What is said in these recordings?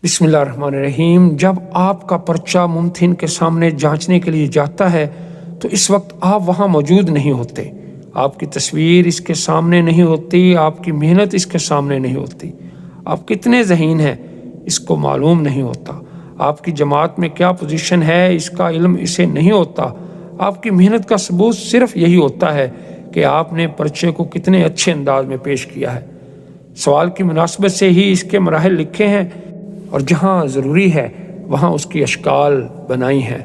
بسم اللہ الرحمن الرحیم۔ جب آپ کا پرچہ ممتحن کے سامنے جانچنے کے لیے جاتا ہے تو اس وقت آپ وہاں موجود نہیں ہوتے، آپ کی تصویر اس کے سامنے نہیں ہوتی، آپ کی محنت اس کے سامنے نہیں ہوتی، آپ کتنے ذہین ہیں اس کو معلوم نہیں ہوتا، آپ کی جماعت میں کیا پوزیشن ہے اس کا علم اسے نہیں ہوتا۔ آپ کی محنت کا ثبوت صرف یہی ہوتا ہے کہ آپ نے پرچے کو کتنے اچھے انداز میں پیش کیا ہے۔ سوال کی مناسبت سے ہی اس کے مراحل لکھے ہیں اور جہاں ضروری ہے وہاں اس کی اشکال بنائی ہیں۔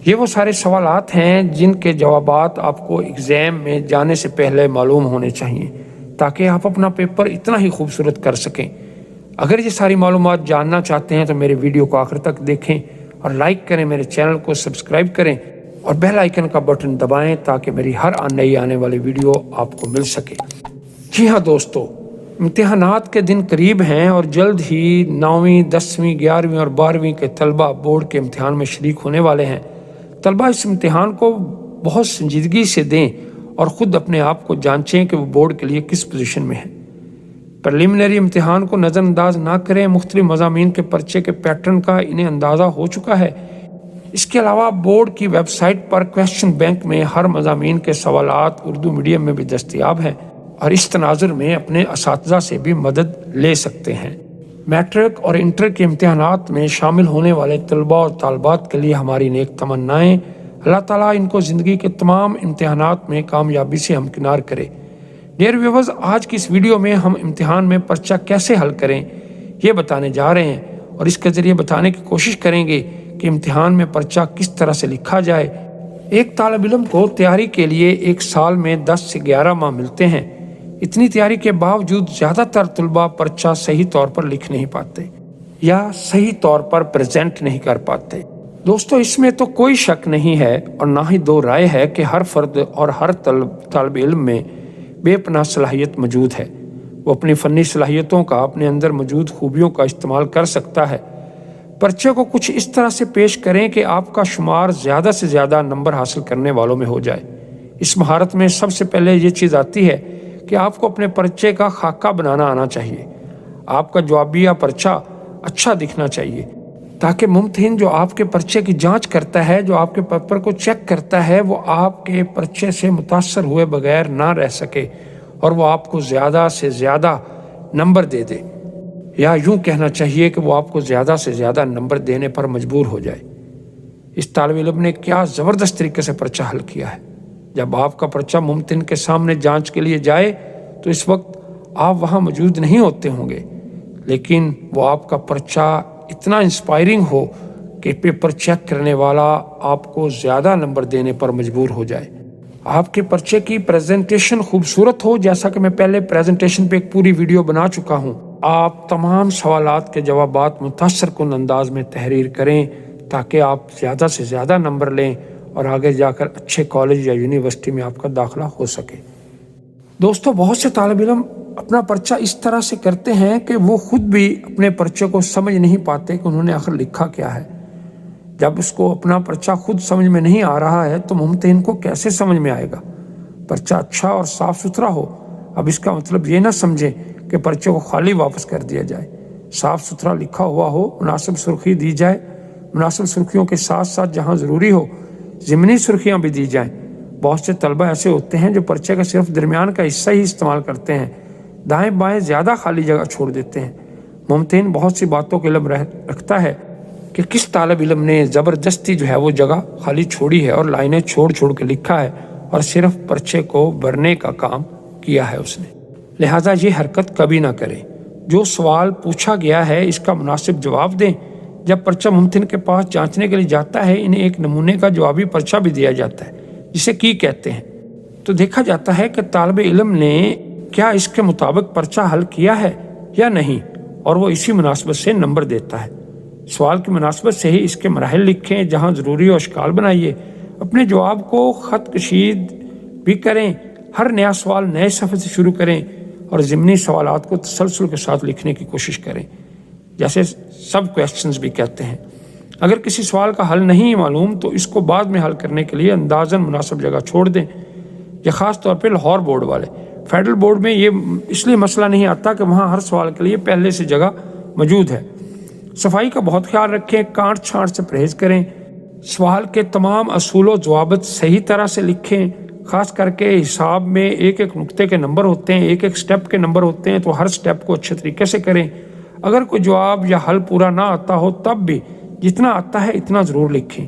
یہ وہ سارے سوالات ہیں جن کے جوابات آپ کو ایگزام میں جانے سے پہلے معلوم ہونے چاہیے تاکہ آپ اپنا پیپر اتنا ہی خوبصورت کر سکیں۔ اگر یہ ساری معلومات جاننا چاہتے ہیں تو میرے ویڈیو کو آخر تک دیکھیں اور لائک کریں، میرے چینل کو سبسکرائب کریں اور بیل آئیکن کا بٹن دبائیں تاکہ میری ہر نئی آنے والی ویڈیو آپ کو مل سکے۔ جی ہاں دوستو، امتحانات کے دن قریب ہیں اور جلد ہی 9ویں، 10ویں، 11ویں اور 12ویں کے طلبہ بورڈ کے امتحان میں شریک ہونے والے ہیں۔ طلبہ اس امتحان کو بہت سنجیدگی سے دیں اور خود اپنے آپ کو جانچیں کہ وہ بورڈ کے لیے کس پوزیشن میں ہیں۔ پریلیمنری امتحان کو نظر انداز نہ کریں، مختلف مضامین کے پرچے کے پیٹرن کا انہیں اندازہ ہو چکا ہے۔ اس کے علاوہ بورڈ کی ویب سائٹ پر کویسچن بینک میں ہر مضامین کے سوالات اردو میڈیم میں بھی دستیاب ہیں اور اس تناظر میں اپنے اساتذہ سے بھی مدد لے سکتے ہیں۔ میٹرک اور انٹر کے امتحانات میں شامل ہونے والے طلباء اور طالبات کے لیے ہماری نیک تمنائیں۔ اللہ تعالیٰ ان کو زندگی کے تمام امتحانات میں کامیابی سے ہمکنار کرے۔ ڈیئر ویورز، آج کی اس ویڈیو میں ہم امتحان میں پرچہ کیسے حل کریں یہ بتانے جا رہے ہیں اور اس کے ذریعے بتانے کی کوشش کریں گے کہ امتحان میں پرچہ کس طرح سے لکھا جائے۔ ایک طالب علم کو تیاری کے لیے ایک سال میں 10 سے 11 ماہ ملتے ہیں۔ اتنی تیاری کے باوجود زیادہ تر طلباء پرچہ صحیح طور پر لکھ نہیں پاتے یا صحیح طور پر پریزنٹ نہیں کر پاتے۔ دوستو، اس میں تو کوئی شک نہیں ہے اور نہ ہی دو رائے ہے کہ ہر فرد اور ہر طالب علم میں بے پناہ صلاحیت موجود ہے۔ وہ اپنی فنی صلاحیتوں کا اپنے اندر موجود خوبیوں کا استعمال کر سکتا ہے۔ پرچے کو کچھ اس طرح سے پیش کریں کہ آپ کا شمار زیادہ سے زیادہ نمبر حاصل کرنے والوں میں ہو جائے۔ اس مہارت میں سب سے پہلے یہ چیز آتی ہے کہ آپ کو اپنے پرچے کا خاکہ بنانا آنا چاہیے۔ آپ کا جوابیہ پرچہ اچھا دکھنا چاہیے تاکہ ممتحن جو آپ کے پرچے کی جانچ کرتا ہے، جو آپ کے پیپر کو چیک کرتا ہے، وہ آپ کے پرچے سے متاثر ہوئے بغیر نہ رہ سکے اور وہ آپ کو زیادہ سے زیادہ نمبر دے دے، یا یوں کہنا چاہیے کہ وہ آپ کو زیادہ سے زیادہ نمبر دینے پر مجبور ہو جائے۔ اس طالب علم نے کیا زبردست طریقے سے پرچہ حل کیا ہے۔ جب آپ کا پرچہ ممتحن کے سامنے جانچ کے لیے جائے تو اس وقت آپ وہاں موجود نہیں ہوتے ہوں گے، لیکن وہ آپ کا پرچہ اتنا انسپائرنگ ہو کہ پیپر چیک کرنے والا آپ کو زیادہ نمبر دینے پر مجبور ہو جائے۔ آپ کے پرچے کی پریزنٹیشن خوبصورت ہو، جیسا کہ میں پہلے پریزنٹیشن پہ ایک پوری ویڈیو بنا چکا ہوں۔ آپ تمام سوالات کے جوابات متاثر کن انداز میں تحریر کریں تاکہ آپ زیادہ سے زیادہ نمبر لیں اور آگے جا کر اچھے کالج یا یونیورسٹی میں آپ کا داخلہ ہو سکے۔ دوستو، بہت سے طالب علم اپنا پرچہ اس طرح سے کرتے ہیں کہ وہ خود بھی اپنے پرچے کو سمجھ نہیں پاتے کہ انہوں نے آخر لکھا کیا ہے۔ جب اس کو اپنا پرچہ خود سمجھ میں نہیں آ رہا ہے تو ممتحن کو کیسے سمجھ میں آئے گا؟ پرچہ اچھا اور صاف ستھرا ہو۔ اب اس کا مطلب یہ نہ سمجھیں کہ پرچے کو خالی واپس کر دیا جائے۔ صاف ستھرا لکھا ہوا ہو، مناسب سرخی دی جائے، مناسب سرخیوں کے ساتھ ساتھ جہاں ضروری ہو ضمنی سرخیاں بھی دی جائیں۔ بہت سے طلبہ ایسے ہوتے ہیں جو پرچے کا صرف درمیان کا حصہ ہی استعمال کرتے ہیں، دائیں بائیں زیادہ خالی جگہ چھوڑ دیتے ہیں۔ ممتحن بہت سی باتوں کا علم رکھتا ہے کہ کس طالب علم نے زبردستی وہ جگہ خالی چھوڑی ہے اور لائنیں چھوڑ چھوڑ کے لکھا ہے اور صرف پرچے کو بھرنے کا کام کیا ہے اس نے۔ لہٰذا یہ حرکت کبھی نہ کریں۔ جو سوال پوچھا گیا ہے اس کا مناسب جواب دیں۔ جب پرچہ ممتحن کے پاس جانچنے کے لیے جاتا ہے، انہیں ایک نمونے کا جوابی پرچہ بھی دیا جاتا ہے جسے کی کہتے ہیں۔ تو دیکھا جاتا ہے کہ طالب علم نے کیا اس کے مطابق پرچہ حل کیا ہے یا نہیں، اور وہ اسی مناسبت سے نمبر دیتا ہے۔ سوال کی مناسبت سے ہی اس کے مراحل لکھیں، جہاں ضروری ہو اشکال بنائیے۔ اپنے جواب کو خط کشید بھی کریں، ہر نیا سوال نئے صفحے سے شروع کریں اور ضمنی سوالات کو تسلسل کے ساتھ لکھنے کی کوشش کریں، جیسے سب کویسچنز بھی کہتے ہیں۔ اگر کسی سوال کا حل نہیں معلوم تو اس کو بعد میں حل کرنے کے لیے اندازاً مناسب جگہ چھوڑ دیں۔ یہ خاص طور پہ لاہور بورڈ والے، فیڈرل بورڈ میں یہ اس لیے مسئلہ نہیں آتا کہ وہاں ہر سوال کے لیے پہلے سے جگہ موجود ہے۔ صفائی کا بہت خیال رکھیں، کانٹ چھانٹ سے پرہیز کریں، سوال کے تمام اصول و ضوابط صحیح طرح سے لکھیں، خاص کر کے حساب میں ایک ایک نقطے کے نمبر ہوتے ہیں، ایک ایک سٹیپ کے نمبر ہوتے ہیں، تو ہر سٹیپ کو اچھے طریقے سے کریں۔ اگر کوئی جواب یا حل پورا نہ آتا ہو تب بھی جتنا آتا ہے اتنا ضرور لکھیں۔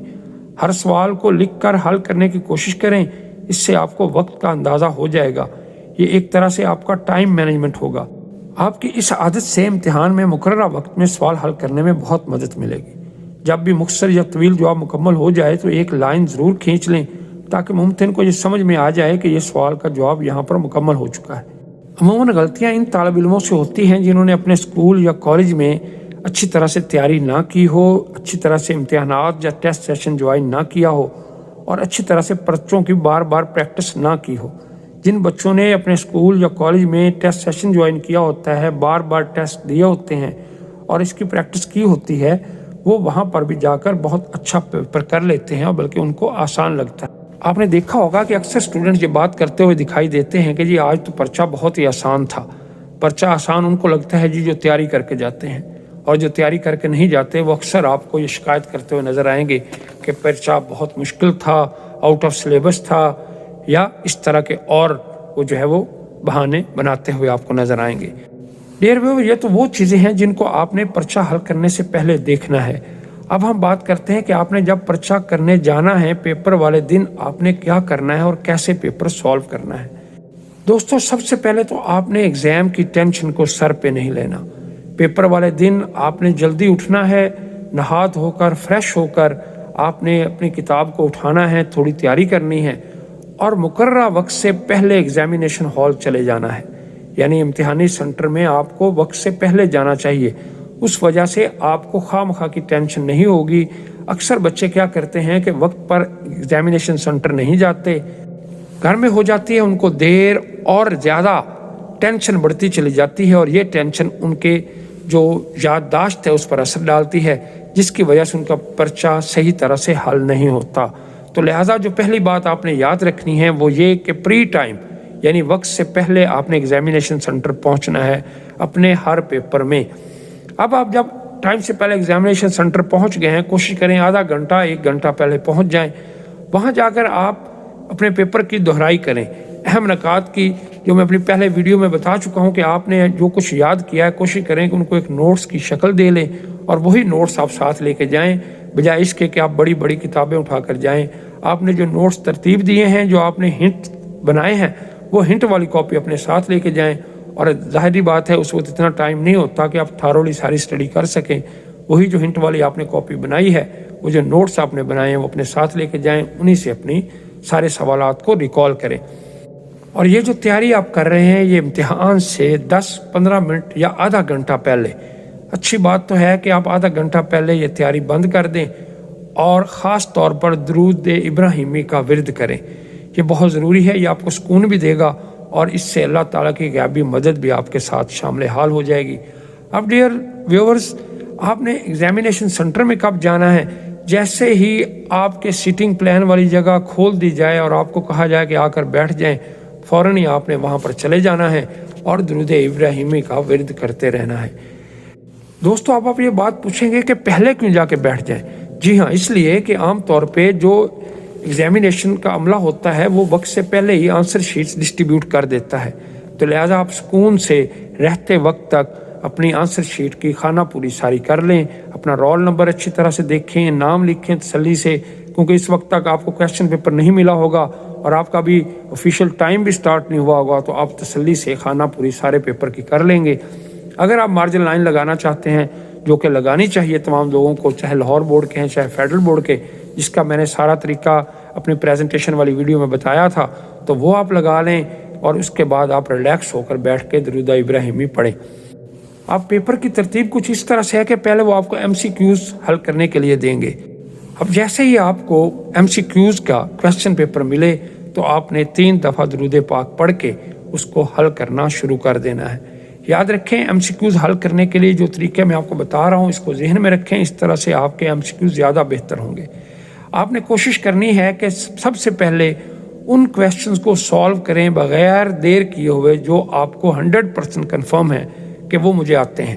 ہر سوال کو لکھ کر حل کرنے کی کوشش کریں، اس سے آپ کو وقت کا اندازہ ہو جائے گا، یہ ایک طرح سے آپ کا ٹائم مینجمنٹ ہوگا۔ آپ کی اس عادت سے امتحان میں مقررہ وقت میں سوال حل کرنے میں بہت مدد ملے گی۔ جب بھی مختصر یا طویل جواب مکمل ہو جائے تو ایک لائن ضرور کھینچ لیں تاکہ ممتحن کو یہ سمجھ میں آ جائے کہ یہ سوال کا جواب یہاں پر مکمل ہو چکا ہے۔ عموماً غلطیاں ان طالب علموں سے ہوتی ہیں جنہوں نے اپنے اسکول یا کالج میں اچھی طرح سے تیاری نہ کی ہو، اچھی طرح سے امتحانات یا ٹیسٹ سیشن جوائن نہ کیا ہو اور اچھی طرح سے پرچوں کی بار بار پریکٹس نہ کی ہو۔ جن بچوں نے اپنے اسکول یا کالج میں ٹیسٹ سیشن جوائن کیا ہوتا ہے، بار بار ٹیسٹ دیے ہوتے ہیں اور اس کی پریکٹس کی ہوتی ہے، وہ وہاں پر بھی جا کر بہت اچھا پیپر کر لیتے ہیں اور بلکہ ان کو آسان لگتا ہے۔ آپ نے دیکھا ہوگا کہ اکثر اسٹوڈنٹس یہ بات کرتے ہوئے دکھائی دیتے ہیں کہ جی آج تو پرچہ بہت ہی آسان تھا۔ پرچہ آسان ان کو لگتا ہے جی جو تیاری کر کے جاتے ہیں، اور جو تیاری کر کے نہیں جاتے وہ اکثر آپ کو یہ شکایت کرتے ہوئے نظر آئیں گے کہ پرچہ بہت مشکل تھا، آؤٹ آف سلیبس تھا، یا اس طرح کے اور وہ جو ہے وہ بہانے بناتے ہوئے آپ کو نظر آئیں گے۔ ڈیئر ویور، یہ تو وہ چیزیں ہیں جن کو آپ نے پرچہ حل کرنے سے پہلے دیکھنا ہے۔ اب ہم بات کرتے ہیں کہ آپ نے جب پرچہ کرنے جانا ہے، پیپر والے دن آپ نے کیا کرنا ہے اور کیسے پیپر سالو کرنا ہے۔ دوستو، سب سے پہلے تو آپ نے ایگزام کی ٹینشن کو سر پہ نہیں لینا۔ پیپر والے دن آپ نے جلدی اٹھنا ہے، نہا دھو کر فریش ہو کر آپ نے اپنی کتاب کو اٹھانا ہے، تھوڑی تیاری کرنی ہے اور مقررہ وقت سے پہلے ایگزامینیشن ہال چلے جانا ہے۔ یعنی امتحانی سینٹر میں آپ کو وقت سے پہلے جانا چاہیے، اس وجہ سے آپ کو خواہ مخواہ کی ٹینشن نہیں ہوگی۔ اکثر بچے کیا کرتے ہیں کہ وقت پر ایگزامینیشن سینٹر نہیں جاتے، گھر میں ہو جاتی ہے ان کو دیر اور زیادہ ٹینشن بڑھتی چلی جاتی ہے، اور یہ ٹینشن ان کے جو یادداشت ہے اس پر اثر ڈالتی ہے، جس کی وجہ سے ان کا پرچہ صحیح طرح سے حل نہیں ہوتا۔ تو لہٰذا جو پہلی بات آپ نے یاد رکھنی ہے وہ یہ کہ پری ٹائم یعنی وقت سے پہلے آپ نے ایگزامینیشن سینٹر پہنچنا ہے اپنے ہر پیپر میں۔ اب آپ جب ٹائم سے پہلے ایگزامینیشن سینٹر پہنچ گئے ہیں، کوشش کریں آدھا گھنٹہ 1 گھنٹہ پہلے پہنچ جائیں۔ وہاں جا کر آپ اپنے پیپر کی دہرائی کریں، اہم نکات کی جو میں اپنی پہلے ویڈیو میں بتا چکا ہوں کہ آپ نے جو کچھ یاد کیا ہے کوشش کریں کہ ان کو ایک نوٹس کی شکل دے لیں اور وہی نوٹس آپ ساتھ لے کے جائیں، بجائے اس کے کہ آپ بڑی بڑی کتابیں اٹھا کر جائیں۔ آپ نے جو نوٹس ترتیب دیے ہیں، جو آپ نے ہنٹ بنائے ہیں، وہ ہنٹ والی کاپی اپنے ساتھ لے کے جائیں۔ اور ظاہری بات ہے اس وقت اتنا ٹائم نہیں ہوتا کہ آپ تھارولی ساری اسٹڈی کر سکیں، وہی جو ہنٹ والی آپ نے کاپی بنائی ہے، وہ جو نوٹس آپ نے بنائے ہیں وہ اپنے ساتھ لے کے جائیں، انہی سے اپنی سارے سوالات کو ریکال کریں۔ اور یہ جو تیاری آپ کر رہے ہیں یہ امتحان سے 10-15 منٹ یا آدھا گھنٹہ پہلے، اچھی بات تو ہے کہ آپ آدھا گھنٹہ پہلے یہ تیاری بند کر دیں اور خاص طور پر درود ابراہیمی کا ورد کریں۔ یہ بہت ضروری ہے، یہ آپ کو سکون بھی دے گا اور اس سے اللہ تعالیٰ کی غیبی مدد بھی آپ کے ساتھ شامل حال ہو جائے گی۔ اب ڈیئر ویورز، آپ نے ایگزامینیشن سینٹر میں کب جانا ہے؟ جیسے ہی آپ کے سیٹنگ پلان والی جگہ کھول دی جائے اور آپ کو کہا جائے کہ آ کر بیٹھ جائیں، فوراً ہی آپ نے وہاں پر چلے جانا ہے اور درود ابراہیمی کا ورد کرتے رہنا ہے۔ دوستو، اب آپ یہ بات پوچھیں گے کہ پہلے کیوں جا کے بیٹھ جائیں؟ جی ہاں، اس لیے کہ عام طور پہ جو ایگزامینیشن کا عملہ ہوتا ہے وہ وقت سے پہلے ہی آنسر شیٹس ڈسٹریبیوٹ کر دیتا ہے، تو لہٰذا آپ سکون سے رہتے وقت تک اپنی آنسر شیٹ کی خانہ پوری ساری کر لیں، اپنا رول نمبر اچھی طرح سے دیکھیں، نام لکھیں تسلی سے، کیونکہ اس وقت تک آپ کو کویسچن پیپر نہیں ملا ہوگا اور آپ کا بھی آفیشیل ٹائم بھی سٹارٹ نہیں ہوا ہوگا، تو آپ تسلی سے خانہ پوری سارے پیپر کی کر لیں گے۔ اگر آپ مارجن لائن لگانا چاہتے ہیں، جو کہ لگانی چاہیے تمام لوگوں کو، چاہے لاہور بورڈ کے ہیں چاہے فیڈرل بورڈ کے، جس کا میں نے سارا طریقہ اپنی پریزنٹیشن والی ویڈیو میں بتایا تھا، تو وہ آپ لگا لیں اور اس کے بعد آپ ریلیکس ہو کر بیٹھ کے درود ابراہیمی پڑھیں۔ آپ پیپر کی ترتیب کچھ اس طرح سے ہے کہ پہلے وہ آپ کو ایم سی کیوز حل کرنے کے لیے دیں گے۔ اب جیسے ہی آپ کو ایم سی کیوز کا کویسچن پیپر ملے تو آپ نے 3 دفعہ درود پاک پڑھ کے اس کو حل کرنا شروع کر دینا ہے۔ یاد رکھیں، ایم سی کیوز حل کرنے کے لیے جو طریقہ میں آپ کو بتا رہا ہوں اس کو ذہن میں رکھیں، اس طرح سے آپ کے ایم سی کیوز زیادہ بہتر ہوں گے۔ آپ نے کوشش کرنی ہے کہ سب سے پہلے ان کویسچنز کو سالو کریں بغیر دیر کیے ہوئے جو آپ کو 100% کنفرم ہے کہ وہ مجھے آتے ہیں۔